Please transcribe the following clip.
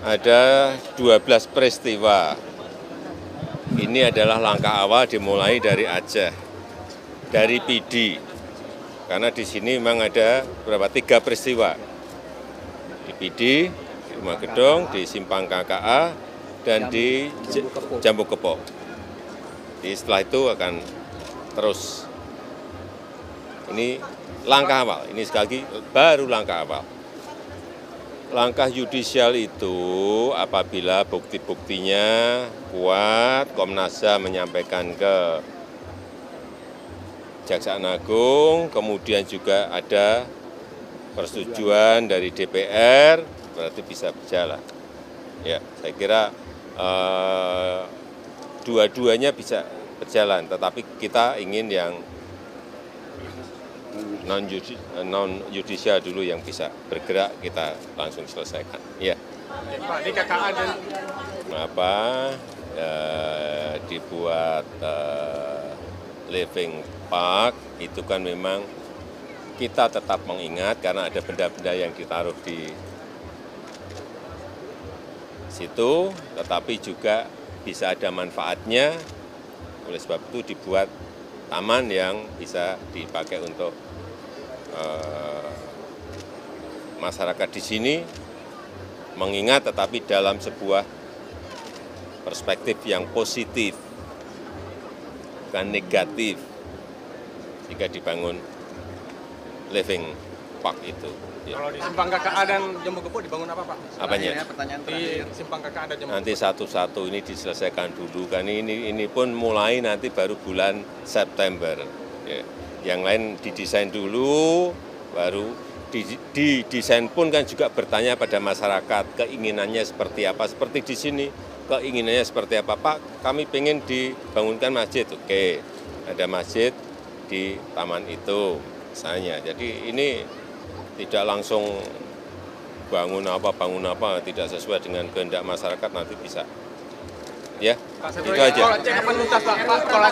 ada 12 peristiwa. Ini adalah langkah awal dimulai dari Aceh, dari PD. Karena di sini memang ada berapa 3 peristiwa. Di PD, di Rumah Gedong, di Simpang KKA, dan di Jambu Kepo. Jadi setelah itu akan terus. Ini langkah awal, ini sekali lagi baru langkah awal. Langkah yudisial itu apabila bukti-buktinya kuat, Komnas HAM menyampaikan ke Kejaksaan Agung, kemudian juga ada persetujuan dari DPR, berarti bisa berjalan. Ya, saya kira dua-duanya bisa berjalan, tetapi kita ingin yang non-yudisial dulu yang bisa bergerak, kita langsung selesaikan. Ya. Pak, di KKA dan Kenapa dibuat living park, itu kan memang kita tetap mengingat karena ada benda-benda yang ditaruh di situ, tetapi juga bisa ada manfaatnya. Oleh sebab itu dibuat taman yang bisa dipakai untuk masyarakat di sini mengingat, tetapi dalam sebuah perspektif yang positif, bukan negatif, jika dibangun living park itu. Ya. kalau di Simpang KKA dan Jambu Kepo dibangun apa, Pak? Apanya? Di Simpang KKA dan Jambu Nanti satu-satu ini diselesaikan dulu, kan ini pun mulai nanti baru bulan September. Ya. Yang lain didesain dulu, baru didesain pun kan juga bertanya pada masyarakat, keinginannya seperti apa. Seperti di sini, keinginannya seperti apa. Pak, kami pengen dibangunkan masjid. Oke, ada masjid di taman itu, misalnya. Jadi ini tidak langsung bangun apa, tidak sesuai dengan kehendak masyarakat, nanti bisa. Ya, Pak, itu aja. Tol cek kapan tuntas, Pak? Tol